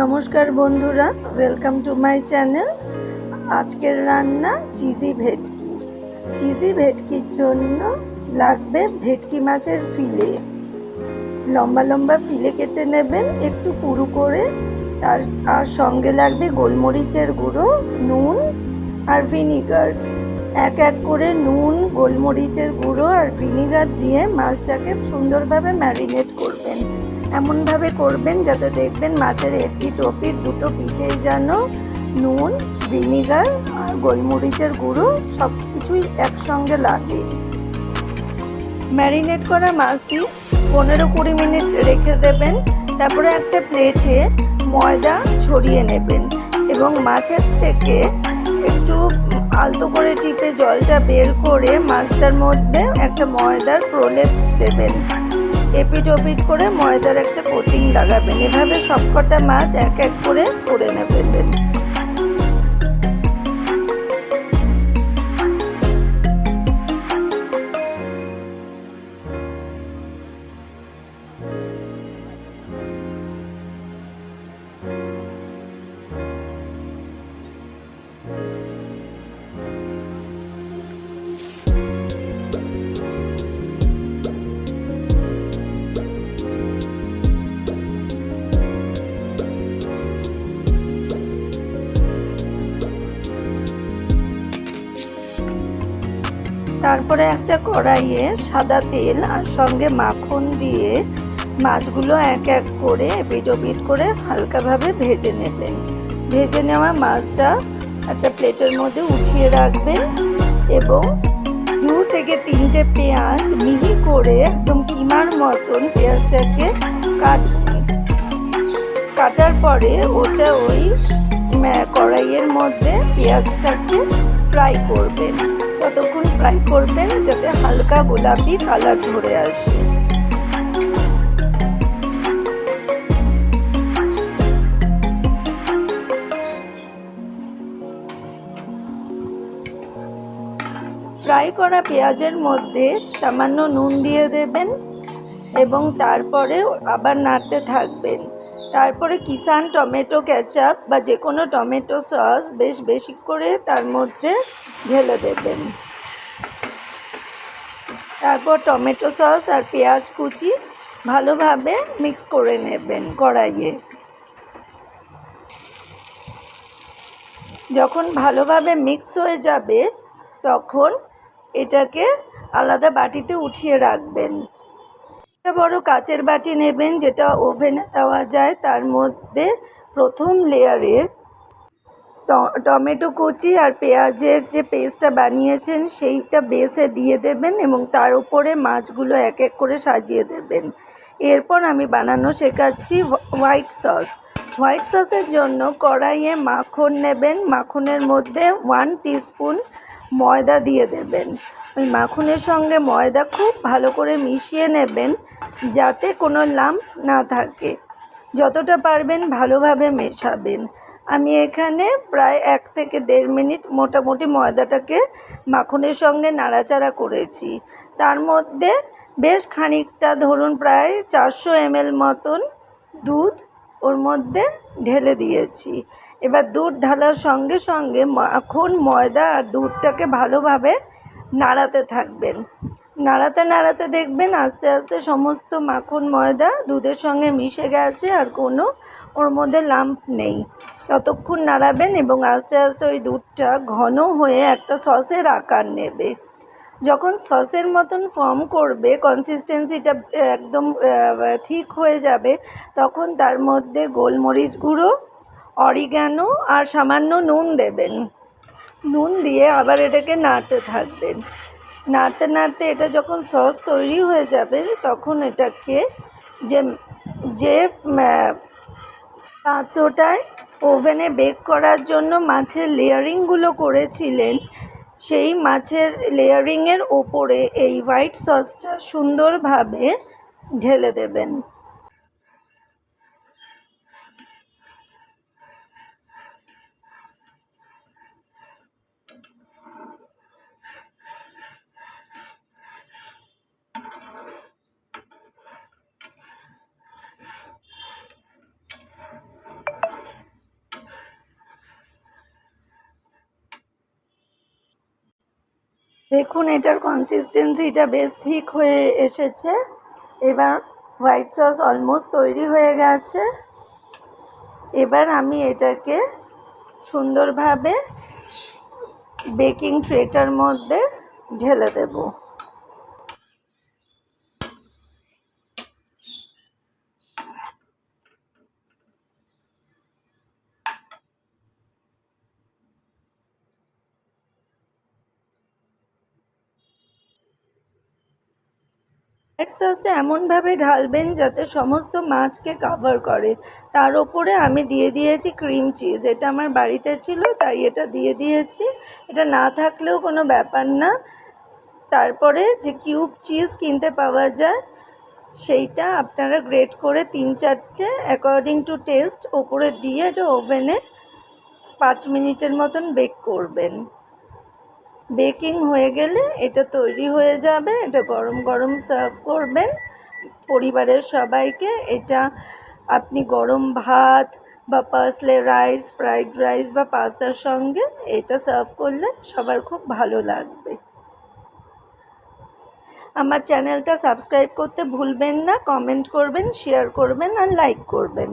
নমস্কার বন্ধুরা, welcome to my channel. আজকের রান্না চিজি ভেটকি। চিজি ভেটকির জন্য লাগবে ভেটকি মাছের ফিলে। লম্বা লম্বা ফিলে কেটে নেবেন একটু পুরু করে। তার সঙ্গে লাগবে গোলমরিচের গুঁড়ো, নুন আর ভিনিগার। এক এক করে নুন, গোলমরিচের গুঁড়ো আর ভিনিগার দিয়ে মাছটাকে সুন্দরভাবে ম্যারিনেট করবেন। এমনভাবে করবেন যাতে দেখবেন মাছের এপিঠ ওপিঠ দুটো পিঠেই যেন নুন, ভিনিগার আর গোলমরিচের গুঁড়ো সব কিছুই একসঙ্গে লাগে। ম্যারিনেট করা মাছটি 15-20 মিনিট রেখে দেবেন। তারপরে একটা প্লেটে ময়দা ছড়িয়ে নেবেন এবং মাছের থেকে একটু আলতো করে টিপে জলটা বের করে মাছটার মধ্যে একটা ময়দার প্রলেপ দেবেন। এপিট ওপিট করে ময়দার একটা কোটিং লাগাবেন। এভাবে সবকটা মাছ এক এক করে নেবেন। তারপরে একটা কড়াইয়ে সাদা তেল আর সঙ্গে মাখন দিয়ে মাছগুলো এক এক করে এপিট ওপিট করে হালকাভাবে ভেজে নেবেন। ভেজে নেওয়া মাছটা একটা প্লেটের মধ্যে উঠিয়ে রাখবেন এবং 2 থেকে 3টে পেঁয়াজ মিহি করে একদম কিমার মতন পেঁয়াজটাকে কাটার পরে ওটা ওই কড়াইয়ের মধ্যে পেঁয়াজটাকে ফ্রাই করবেন। ততক্ষণ ফ্রাই করবেন যাতে হালকা গোলাপি কালার ধরে আসে। ফ্রাই করা পেঁয়াজের মধ্যে সামান্য নুন দিয়ে দেবেন এবং তারপরে আবার নাড়তে থাকবেন। তারপরে কিষান টমেটো কেচাপ বা যে কোনো টমেটো সস বেশ বেশি করে তার মধ্যে ঢেলে দেবেন। তারপর টমেটো সস আর পেঁয়াজ কুচি ভালোভাবে মিক্স করে নেবেন কড়াইয়ে। যখন ভালোভাবে মিক্স হয়ে যাবে তখন এটাকে আলাদা বাটিতে উঠিয়ে রাখবেন। একটা বড় কাচের বাটি নেবেন যেটা ওভেনে দেওয়া যায়। তার মধ্যে প্রথম লেয়ারে টমেটো কুচি আর পেঁয়াজের যে পেস্টটা বানিয়েছেন সেইটা বেসে দিয়ে দেবেন এবং তার উপরে মাছগুলো এক এক করে সাজিয়ে দেবেন। এরপর আমি বানানো শেখাচ্ছি হোয়াইট সস। হোয়াইট সসের জন্য কড়াইয়ে মাখন নেবেন। মাখনের মধ্যে 1 টিস্পুন ময়দা দিয়ে দেবেন। ওই মাখনের সঙ্গে ময়দা খুব ভালো করে মিশিয়ে নেবেন যাতে কোনো লাম্প না থাকে। যতটা পারবেন ভালোভাবে মেশাবেন। আমি এখানে প্রায় 1 থেকে 1.5 মিনিট মোটামুটি ময়দাটাকে মাখনের সঙ্গে নাড়াচাড়া করেছি। তার মধ্যে বেশ খানিকটা ধরুন প্রায় 400 ml মতন দুধ ওর মধ্যে ঢেলে দিয়েছি। এবার দুধ ঢালার সঙ্গে সঙ্গে মাখন, ময়দা আর দুধটাকে ভালোভাবে নাড়াতে থাকবেন। নাড়াতে নাড়াতে দেখবেন আস্তে আস্তে সমস্ত মাখন, ময়দা দুধের সঙ্গে মিশে গেছে আর কোনো ওর মধ্যে লাম্প নেই। ততক্ষণ নাড়াবেন এবং আস্তে আস্তে ওই দুধটা ঘন হয়ে একটা সসের আকার নেবে। যখন সসের মতন ফর্ম করবে, কনসিস্টেন্সিটা একদম ঠিক হয়ে যাবে, তখন তার মধ্যে গোলমরিচ গুঁড়ো, অরিগ্যানো আর সামান্য নুন দেবেন। নুন দিয়ে আবার এটাকে নাড়তে থাকবেন। নাড়তে নাড়তে এটা যখন সস তৈরি হয়ে যাবে তখন এটাকে যে পাত্রটায় ওভেনে বেক করার জন্য মাছের লেয়ারিংগুলো করেছিলেন সেই মাছের লেয়ারিংয়ের ওপরে এই হোয়াইট সসটা সুন্দরভাবে ঢেলে দেবেন। দেখুন এটার কনসিস্টেন্সিটা বেশ ঠিক হয়ে এসেছে। এবার হোয়াইট সস অলমোস্ট তৈরি হয়ে গেছে। এবার আমি এটাকে সুন্দরভাবে বেকিং ট্রেটার মধ্যে ঢেলে দেব। হোয়াইট সসটা এমনভাবে ঢালবেন যাতে সমস্ত মাছকে কভার করে। তার ওপরে আমি দিয়ে দিয়েছি ক্রিম চিজ। এটা আমার বাড়িতে ছিল তাই এটা দিয়ে দিয়েছি, এটা না থাকলেও কোনো ব্যাপার না। তারপরে যে কিউব চিজ কিনতে পাওয়া যায় সেইটা আপনারা গ্রেট করে 3-4টে অ্যাকর্ডিং টু টেস্ট ওপরে দিয়ে এটা ওভেনে 5 মিনিটের মতন বেক করবেন। বেকিং হয়ে গেলে এটা তৈরি হয়ে যাবে। এটা গরম গরম সার্ভ করবেন পরিবারের সবাইকে। এটা আপনি গরম ভাত বা পার্সলে রাইস, ফ্রাইড রাইস বা পাস্তার সঙ্গে এটা সার্ভ করলে সবার খুব ভালো লাগবে। আমার চ্যানেলটা সাবস্ক্রাইব করতে ভুলবেন না, কমেন্ট করবেন, শেয়ার করবেন আর লাইক করবেন।